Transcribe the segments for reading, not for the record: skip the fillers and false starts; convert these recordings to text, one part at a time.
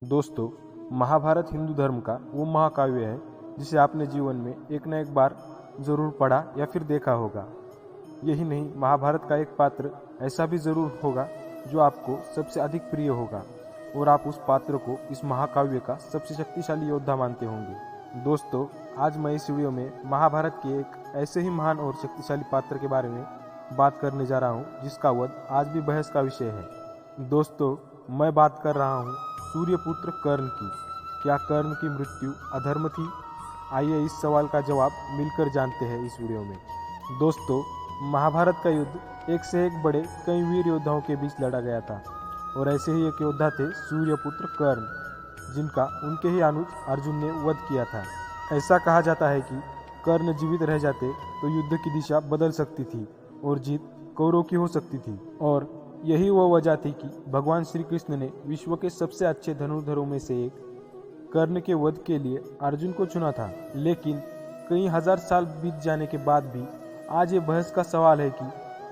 दोस्तों, महाभारत हिंदू धर्म का वो महाकाव्य है जिसे आपने जीवन में एक न एक बार जरूर पढ़ा या फिर देखा होगा। यही नहीं, महाभारत का एक पात्र ऐसा भी जरूर होगा जो आपको सबसे अधिक प्रिय होगा और आप उस पात्र को इस महाकाव्य का सबसे शक्तिशाली योद्धा मानते होंगे। दोस्तों, आज मैं इस वीडियो में महाभारत के एक ऐसे ही महान और शक्तिशाली पात्र के बारे में बात करने जा रहा हूँ जिसका वध आज भी बहस का विषय है। दोस्तों, मैं बात कर रहा हूँ सूर्यपुत्र कर्ण की। क्या कर्ण की मृत्यु अधर्म थी? आइए इस सवाल का जवाब मिलकर जानते हैं इस वीडियो में। दोस्तों, महाभारत का युद्ध एक से एक बड़े कई वीर योद्धाओं के बीच लड़ा गया था और ऐसे ही एक योद्धा थे सूर्यपुत्र कर्ण, जिनका उनके ही अनुज अर्जुन ने वध किया था। ऐसा कहा जाता है कि कर्ण जीवित रह जाते तो युद्ध की दिशा बदल सकती थी और जीत कौरवों की हो सकती थी। और यही वो वजह थी कि भगवान श्री कृष्ण ने विश्व के सबसे अच्छे धनुर्धरों में से एक कर्ण के वध के लिए अर्जुन को चुना था। लेकिन कई हजार साल बीत जाने के बाद भी आज ये बहस का सवाल है कि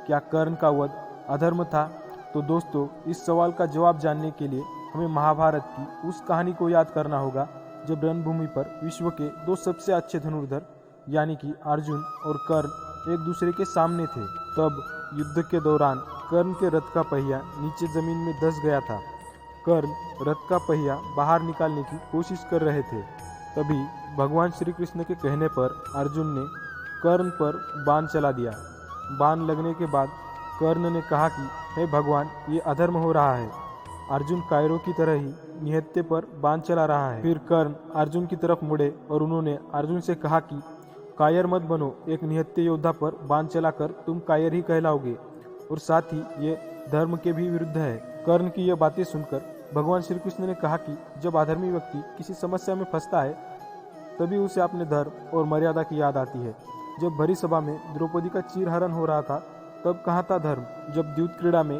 क्या कर्ण का वध अधर्म था? तो दोस्तों, इस सवाल का जवाब जानने के लिए हमें महाभारत की उस कहानी को याद करना होगा जब रणभूमि पर विश्व के दो सबसे अच्छे धनुर्धर यानी कि अर्जुन और कर्ण एक दूसरे के सामने थे। तब युद्ध के दौरान कर्ण के रथ का पहिया नीचे जमीन में धंस गया था। कर्ण रथ का पहिया बाहर निकालने की कोशिश कर रहे थे। तभी भगवान श्री कृष्ण के कहने पर अर्जुन ने कर्ण पर बाण चला दिया। बाण लगने के बाद कर्ण ने कहा कि हे भगवान, ये अधर्म हो रहा है। अर्जुन कायरों की तरह ही निहत्थे पर बाण चला रहा है। फिर कर्ण अर्जुन की तरफ मुड़े और उन्होंने अर्जुन से कहा कि कायर मत बनो, एक निहत्थे योद्धा पर बाण चलाकर तुम कायर ही कहलाओगे और साथ ही ये धर्म के भी विरुद्ध है। कर्ण की यह बातें सुनकर भगवान श्री कृष्ण ने कहा कि जब अधर्मी व्यक्ति किसी समस्या में फंसता है तभी उसे अपने धर्म और मर्यादा की याद आती है। जब भरी सभा में द्रौपदी का चीरहरण हो रहा था तब कहाँ था धर्म? जब द्यूत क्रीड़ा में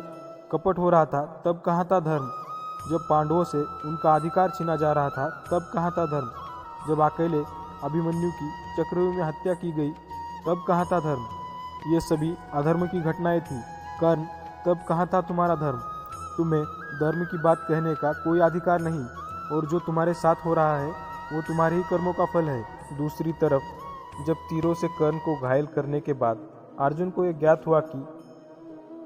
कपट हो रहा था तब कहाँ था धर्म? जब पांडवों से उनका अधिकार छीना जा रहा था तब कहाँ था धर्म? जब अकेले अभिमन्यु की चक्रव्यूह में हत्या की गई तब कहाँ था धर्म? ये सभी अधर्म की घटनाएं थी। कर्ण, तब कहाँ था तुम्हारा धर्म? तुम्हें धर्म की बात कहने का कोई अधिकार नहीं और जो तुम्हारे साथ हो रहा है वो तुम्हारे ही कर्मों का फल है। दूसरी तरफ जब तीरों से कर्ण को घायल करने के बाद अर्जुन को यह ज्ञात हुआ कि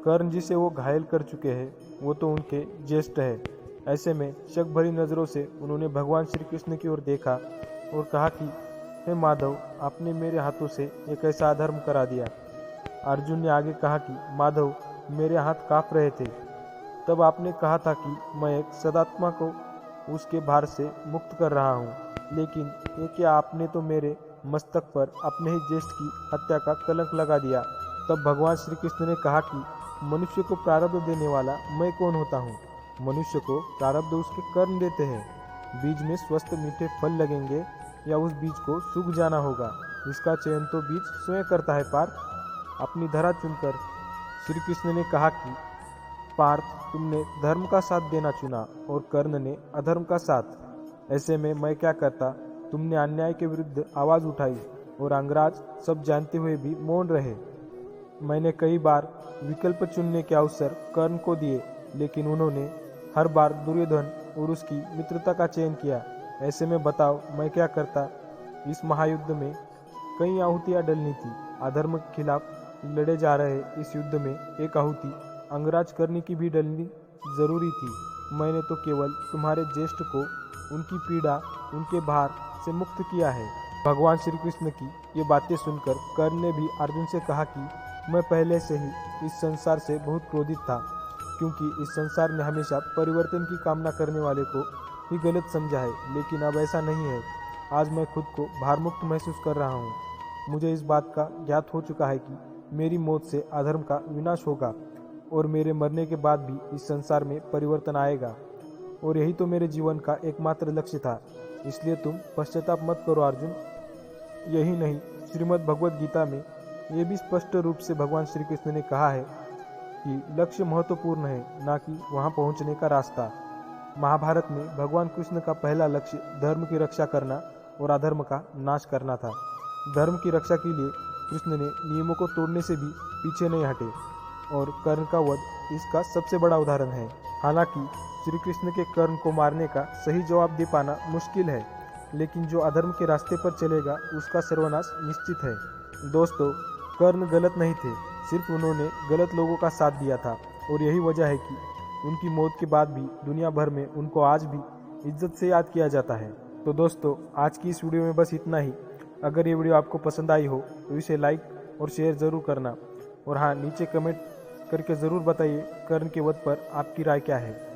कर्ण जिसे वो घायल कर चुके हैं वो तो उनके ज्येष्ठ है। ऐसे में शक भरी नज़रों से उन्होंने भगवान श्री कृष्ण की ओर देखा और कहा कि हे माधव, आपने मेरे हाथों से एक ऐसा अधर्म करा दिया। अर्जुन ने आगे कहा कि माधव, मेरे हाथ काँप रहे थे। तब आपने कहा था कि मैं एक सदात्मा को उसके भार से मुक्त कर रहा हूँ, लेकिन ये क्या, आपने तो मेरे मस्तक पर अपने ही ज्येष्ठ की हत्या का कलंक लगा दिया। तब भगवान श्री कृष्ण ने कहा कि मनुष्य को प्रारब्ध देने वाला मैं कौन होता हूँ? मनुष्य को प्रारब्ध उसके कर्म देते हैं। बीज में स्वस्थ मीठे फल लगेंगे या उस बीज को सूख जाना होगा, इसका चयन तो बीज स्वयं करता है पार्थ। अपनी धरा चुनकर श्री कृष्ण ने कहा कि पार्थ, तुमने धर्म का साथ देना चुना और कर्ण ने अधर्म का साथ। ऐसे में मैं क्या करता? तुमने अन्याय के विरुद्ध आवाज़ उठाई और अंगराज सब जानते हुए भी मौन रहे। मैंने कई बार विकल्प चुनने के अवसर कर्ण को दिए, लेकिन उन्होंने हर बार दुर्योधन और उसकी मित्रता का चयन किया। ऐसे में बताओ मैं क्या करता? इस महायुद्ध में कई आहुतियाँ डलनी थी। अधर्म के खिलाफ लड़े जा रहे इस युद्ध में एक आहुति अंगराज करने की भी डलनी जरूरी थी। मैंने तो केवल तुम्हारे ज्येष्ठ को उनकी पीड़ा, उनके भार से मुक्त किया है। भगवान श्री कृष्ण की ये बातें सुनकर कर्ण ने भी अर्जुन से कहा कि मैं पहले से ही इस संसार से बहुत क्रोधित था, क्योंकि इस संसार ने हमेशा परिवर्तन की कामना करने वाले को ही गलत समझा है, लेकिन अब ऐसा नहीं है। आज मैं खुद को भारमुक्त महसूस कर रहा हूँ। मुझे इस बात का ज्ञात हो चुका है कि मेरी मौत से अधर्म का विनाश होगा और मेरे मरने के बाद भी इस संसार में परिवर्तन आएगा, और यही तो मेरे जीवन का एकमात्र लक्ष्य था। इसलिए तुम पश्चाताप मत करो अर्जुन। यही नहीं, श्रीमद् भगवद गीता में ये भी स्पष्ट रूप से भगवान श्री कृष्ण ने कहा है कि लक्ष्य महत्वपूर्ण है, ना कि वहाँ पहुँचने का रास्ता। महाभारत में भगवान कृष्ण का पहला लक्ष्य धर्म की रक्षा करना और अधर्म का नाश करना था। धर्म की रक्षा के लिए कृष्ण ने नियमों को तोड़ने से भी पीछे नहीं हटे और कर्ण का वध इसका सबसे बड़ा उदाहरण है। हालांकि श्री कृष्ण के कर्ण को मारने का सही जवाब दे पाना मुश्किल है, लेकिन जो अधर्म के रास्ते पर चलेगा उसका सर्वनाश निश्चित है। दोस्तों, कर्ण गलत नहीं थे, सिर्फ उन्होंने गलत लोगों का साथ दिया था, और यही वजह है कि उनकी मौत के बाद भी दुनिया भर में उनको आज भी इज्जत से याद किया जाता है। तो दोस्तों, आज की इस वीडियो में बस इतना ही। अगर ये वीडियो आपको पसंद आई हो तो इसे लाइक और शेयर ज़रूर करना, और हाँ, नीचे कमेंट करके ज़रूर बताइए कर्ण के वध पर आपकी राय क्या है।